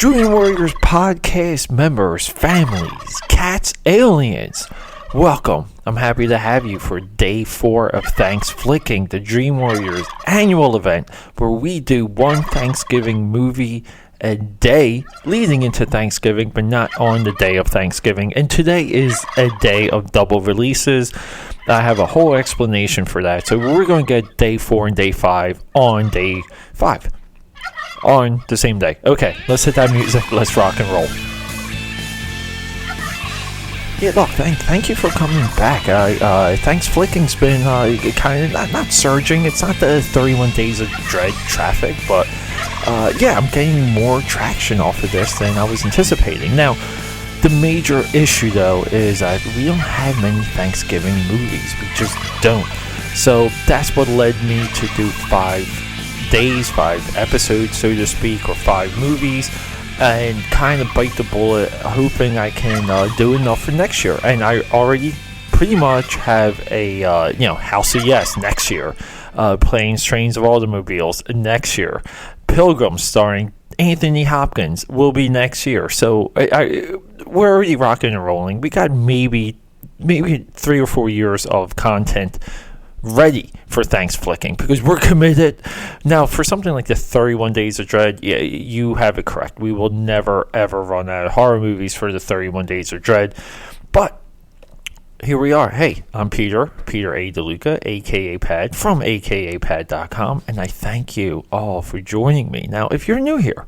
Dream Warriors podcast members, families, cats, aliens, welcome. I'm happy to have you for day 4 of Thanksflicking, the Dream Warriors annual event where we do one Thanksgiving movie a day leading into Thanksgiving, but not on the day of Thanksgiving. And today is a day of double releases. I have a whole explanation for that. So we're going to get day 4 and day 5 on day 5 on the same day. Okay, let's hit that music. Let's rock and roll. Yeah, look, thank you for coming back. Thanksflicking's been kind of not surging. It's not the 31 Days of Dread traffic, but yeah, I'm getting more traction off of this than I was anticipating. Now, the major issue, though, is that we don't have many Thanksgiving movies. We just don't. So that's what led me to do 5 days, 5 episodes, so to speak, or 5 movies, and kind of bite the bullet, hoping I can do enough for next year. And I already pretty much have a House of Yes next year, Planes, Trains, of Automobiles next year, Pilgrim starring Anthony Hopkins will be next year. So we're already rocking and rolling. We got maybe 3 or 4 years of content ready for Thanksflicking because we're committed. Now, for something like the 31 Days of Dread, yeah, you have it correct. We will never ever run out of horror movies for the 31 Days of Dread. But here we are. Hey, I'm Peter A. DeLuca, AKAPAD, from AKAPAD.com, and I thank you all for joining me. Now, if you're new here,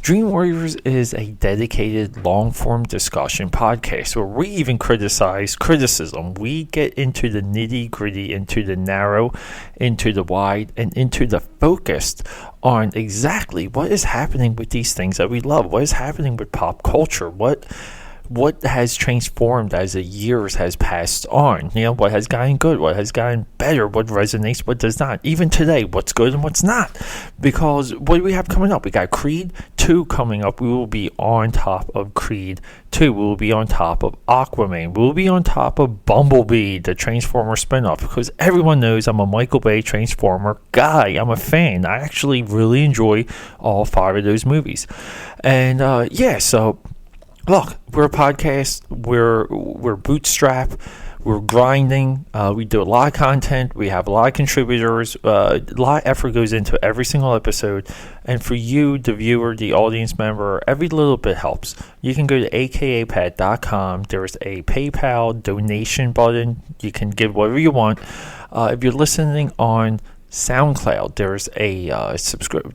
Dream Warriors is a dedicated long-form discussion podcast where we even criticize criticism. We get into the nitty-gritty, into the narrow, into the wide, and into the focused on exactly what is happening with these things that we love. What is happening with pop culture? What has transformed as the years has passed on? You know, what has gotten good? What has gotten better? What resonates? What does not? Even today, what's good and what's not? Because what do we have coming up? We got Creed 2 coming up. We will be on top of Creed 2. We will be on top of Aquaman. We will be on top of Bumblebee, the Transformer spinoff. Because everyone knows I'm a Michael Bay Transformer guy. I'm a fan. I actually really enjoy all 5 of those movies. And so look, we're a podcast, we're bootstrap, we're grinding, we do a lot of content, we have a lot of contributors, a lot of effort goes into every single episode, and for you, the viewer, the audience member, every little bit helps. You can go to akapad.com, there's a PayPal donation button, you can give whatever you want. If you're listening on SoundCloud, there's a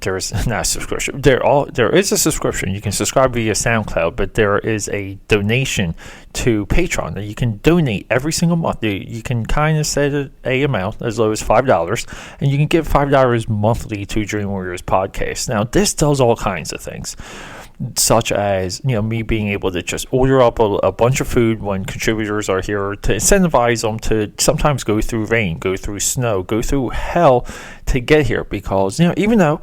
there is a subscription. You can subscribe via SoundCloud, but there is a donation to Patreon that you can donate every single month. You can kind of set a amount as low as $5, and you can give $5 monthly to Dream Warriors podcast. Now, this does all kinds of things, such as, me being able to just order up a bunch of food when contributors are here, to incentivize them to sometimes go through rain, go through snow, go through hell to get here, because even though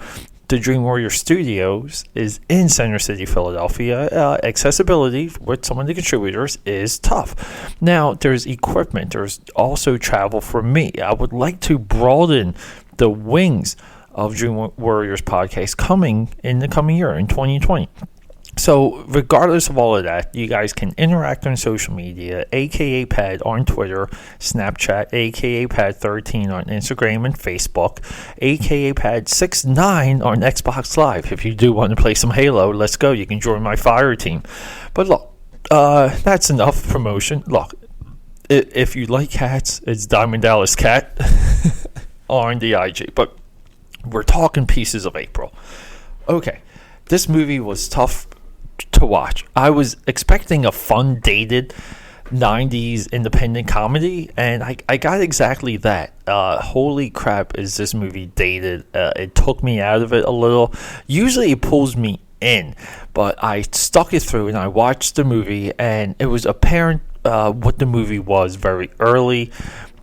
the Dream Warrior Studios is in Center City, Philadelphia, accessibility with some of the contributors is tough. Now, there's equipment, there's also travel for me. I would like to broaden the wings of Dream Warriors podcast coming in the coming year, in 2020. So regardless of all of that, you guys can interact on social media, AKAPAD on Twitter, Snapchat, AKAPAD13 on Instagram and Facebook, AKAPAD69 on Xbox Live. If you do want to play some Halo, let's go. You can join my fire team. But look, that's enough promotion. Look, if you like cats, it's Diamond Dallas Cat on the IG. But we're talking Pieces of April. Okay, this movie was tough to watch. I was expecting a fun, dated 90s independent comedy, and I got exactly that. Holy crap, is this movie dated. It took me out of it a little. Usually it pulls me in, but I stuck it through and I watched the movie, and it was apparent what the movie was very early.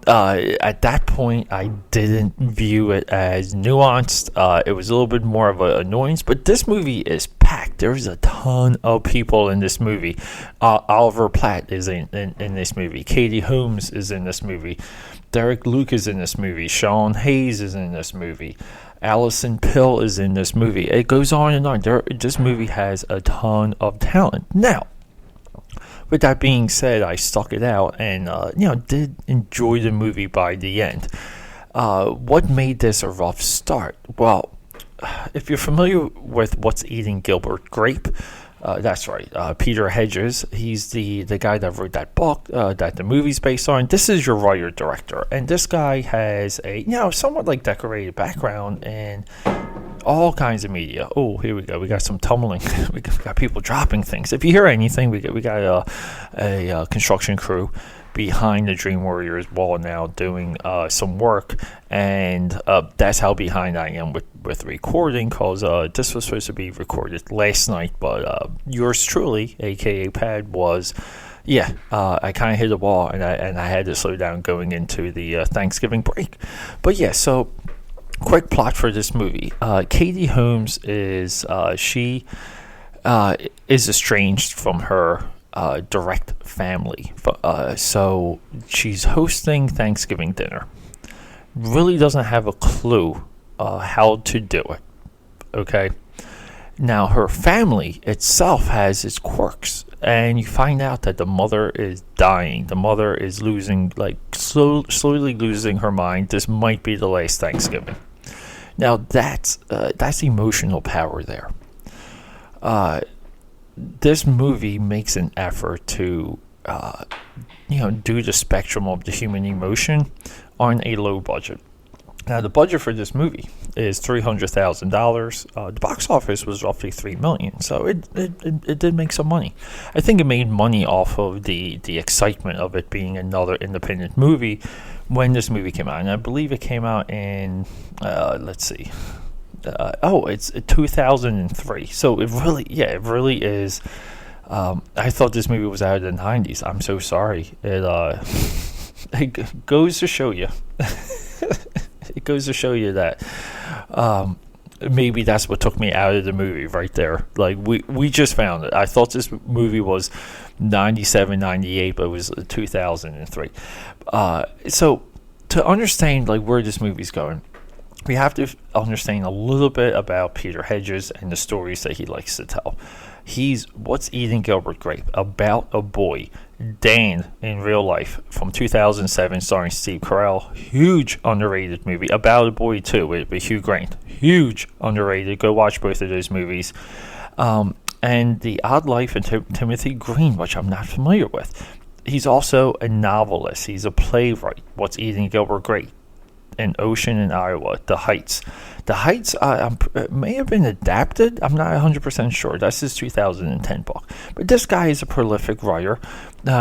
At that point, I didn't view it as nuanced. It was a little bit more of an annoyance, but this movie is packed. There's a ton of people in this movie. Oliver Platt is in this movie. Katie Holmes is in this movie. Derek Luke is in this movie. Sean Hayes is in this movie. Allison Pill is in this movie. It goes on and on. This movie has a ton of talent. Now, with that being said, I stuck it out and did enjoy the movie by the end. What made this a rough start? Well, if you're familiar with What's Eating Gilbert Grape, that's right, Peter Hedges. He's the guy that wrote that book that the movie's based on. This is your writer-director, and this guy has a somewhat like decorated background in all kinds of media. Oh, here we go. We got some tumbling. we got people dropping things. If you hear anything, we got a construction crew behind the Dream Warriors wall now doing some work, and that's how behind I am with recording, because this was supposed to be recorded last night, but yours truly, AKAPAD, was I kind of hit a wall, and I had to slow down going into the Thanksgiving break. But yeah, so quick plot for this movie. Katie Holmes is estranged from her direct family, so she's hosting Thanksgiving dinner. Really doesn't have a clue how to do it. Okay, now her family itself has its quirks, and you find out that the mother is dying. The mother is losing, slowly losing her mind. This might be the last Thanksgiving. Now that's emotional power there. This movie makes an effort to, do the spectrum of the human emotion on a low budget. Now, the budget for this movie is $300,000. The box office was roughly $3 million, so it did make some money. I think it made money off of the excitement of it being another independent movie when this movie came out, and I believe it came out in it's 2003. So it really is. I thought this movie was out of the 90s. I'm so sorry. It goes to show you. It goes to show you that maybe that's what took me out of the movie right there. Like, we just found it. I thought this movie was 97, 98, but it was 2003. So to understand where this movie's going, we have to understand a little bit about Peter Hedges and the stories that he likes to tell. He's What's Eating Gilbert Grape, about a boy, Dan, in real life, from 2007, starring Steve Carell. Huge underrated movie. About a Boy too, with Hugh Grant. Huge underrated. Go watch both of those movies. And The Odd Life of Timothy Green, which I'm not familiar with. He's also a novelist. He's a playwright. What's Eating Gilbert Grape? An Ocean in Iowa, The Heights. The Heights may have been adapted. I'm not 100% sure. That's his 2010 book. But this guy is a prolific writer.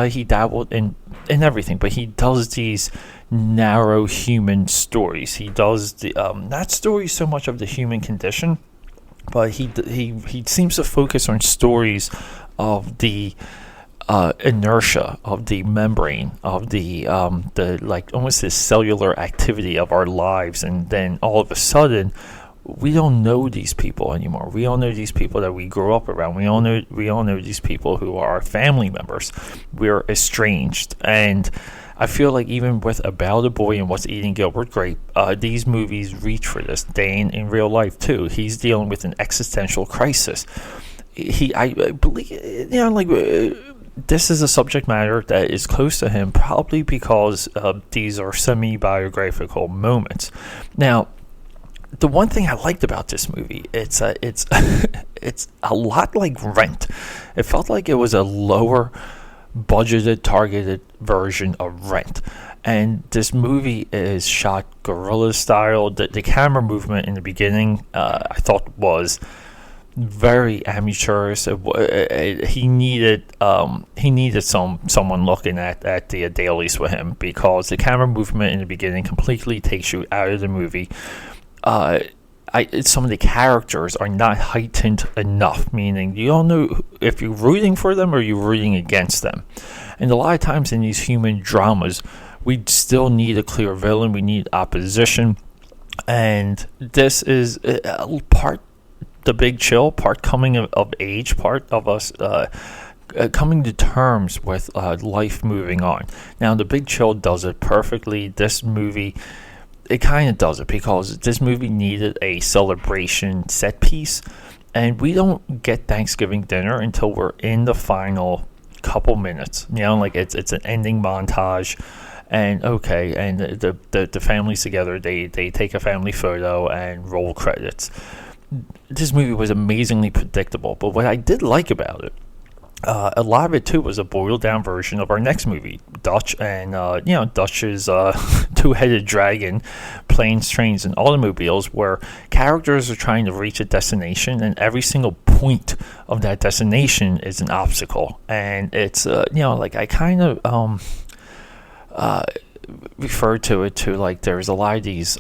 He dabbled in everything, but he does these narrow human stories. He does the not stories so much of the human condition, but he seems to focus on stories of the inertia of the membrane of the almost this cellular activity of our lives, and then all of a sudden we don't know these people anymore. We all know these people that we grew up around. We all know these people who are our family members. We're estranged, and I feel like even with About a Boy and What's Eating Gilbert Grape, these movies reach for this. Dan in real life too. He's dealing with an existential crisis. I believe, this is a subject matter that is close to him, probably because these are semi-biographical moments. Now, the one thing I liked about this movie, it's a lot like Rent. It felt like it was a lower budgeted, targeted version of Rent. And this movie is shot guerrilla style. The camera movement in the beginning, I thought was very amateurish. He needed someone looking at the dailies with him, because the camera movement in the beginning completely takes you out of the movie. Some of the characters are not heightened enough, meaning you don't know if you're rooting for them or you're rooting against them. And a lot of times in these human dramas, we still need a clear villain. We need opposition, and this is part the big chill, part coming of age, part of us coming to terms with life moving on. Now, The Big Chill does it perfectly. This movie it kind of does it, because this movie needed a celebration set piece, and we don't get Thanksgiving dinner until we're in the final couple minutes. Like it's an ending montage, and the family's together. They take a family photo and roll credits. This movie was amazingly predictable, but what I did like about it, a lot of it too was a boiled down version of our next movie, Dutch, and Dutch's two-headed dragon, planes, trains, and automobiles, where characters are trying to reach a destination, and every single point of that destination is an obstacle. And it's I kind of referred to it to, like, there's a lot of these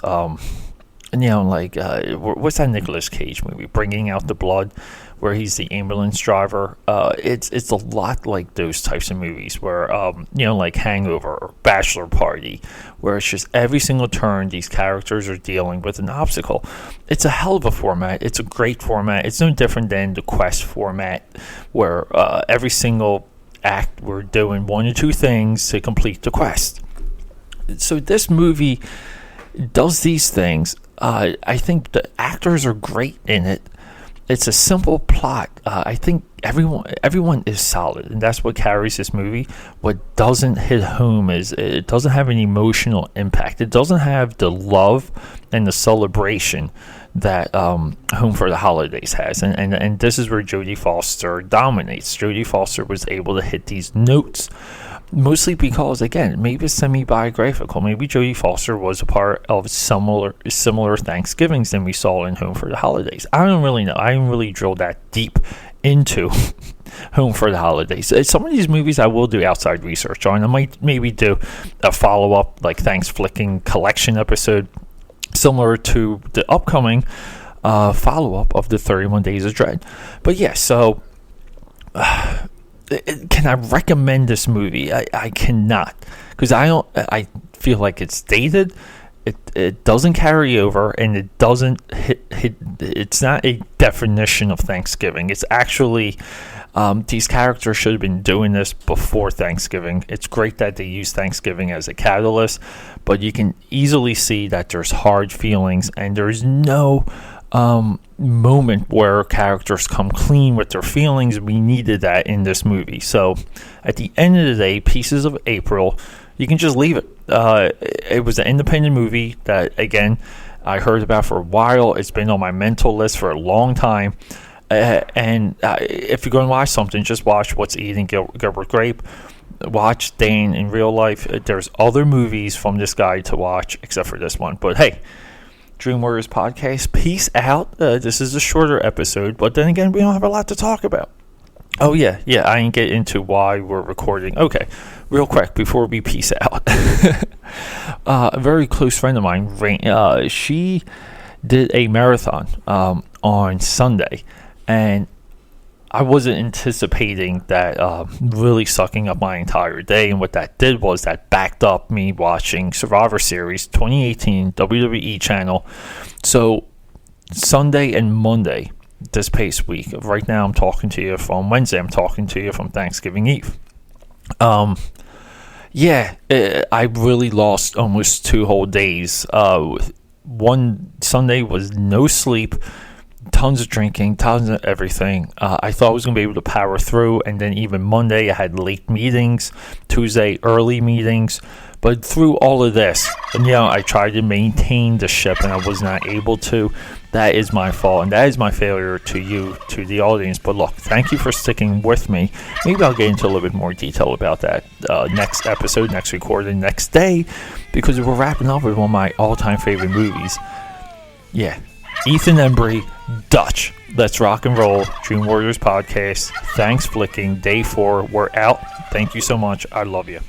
what's that Nicolas Cage movie, Bringing Out the Blood, where he's the ambulance driver. It's a lot like those types of movies where like Hangover or Bachelor Party, where it's just every single turn these characters are dealing with an obstacle. It's a hell of a format. It's a great format. It's no different than the Quest format, where every single act we're doing one or two things to complete the quest. So this movie does these things. I think the actors are great in it. It's a simple plot. I think everyone is solid, and that's what carries this movie. What doesn't hit home is it doesn't have an emotional impact. It doesn't have the love and the celebration that Home for the Holidays has. And this is where Jodie Foster dominates. Jodie Foster was able to hit these notes, mostly because, again, maybe it's semi-biographical. Maybe Jodie Foster was a part of similar Thanksgivings than we saw in Home for the Holidays. I don't really know. I didn't really drill that deep into Home for the Holidays. Some of these movies I will do outside research on. I might maybe do a follow-up, like Thanksflicking collection episode, similar to the upcoming follow-up of the 31 Days of Dread. But yeah, so can I recommend this movie? I cannot, because I feel like it's dated. It doesn't carry over, and it doesn't hit. It's not a definition of Thanksgiving. It's actually these characters should have been doing this before Thanksgiving. It's great that they use Thanksgiving as a catalyst, but you can easily see that there's hard feelings, and there's no moment where characters come clean with their feelings. We needed that in this movie. So at the end of the day, Pieces of April, you can just leave it. It was an independent movie that, again, I heard about for a while. It's been on my mental list for a long time. If you're going to watch something, just watch What's Eating Gilbert Grape. Watch Dane in real life. There's other movies from this guy to watch except for this one. But hey, Dream Warriors Podcast, peace out. This is a shorter episode, but then again, we don't have a lot to talk about. Oh, yeah, I didn't get into why we're recording. Okay, real quick, before we peace out. A very close friend of mine, she did a marathon on Sunday, and I wasn't anticipating that really sucking up my entire day, and what that did was that backed up me watching Survivor Series 2018 WWE channel. So Sunday and Monday this past week, right now I'm talking to you from Wednesday, I'm talking to you from Thanksgiving Eve. I really lost almost 2 whole days. One Sunday was no sleep, tons of drinking, tons of everything. I thought I was going to be able to power through, and then even Monday I had late meetings, Tuesday early meetings. But through all of this, I tried to maintain the ship, and I was not able to. That is my fault, and that is my failure to you, to the audience. But look, thank you for sticking with me. Maybe I'll get into a little bit more detail about that next episode, next recording, next day, because we're wrapping up with one of my all-time favorite movies. Yeah, Ethan Embry, Dutch. Let's rock and roll. Dream Warriors Podcast. Thanksflicking, Day 4. We're out. Thank you so much. I love you.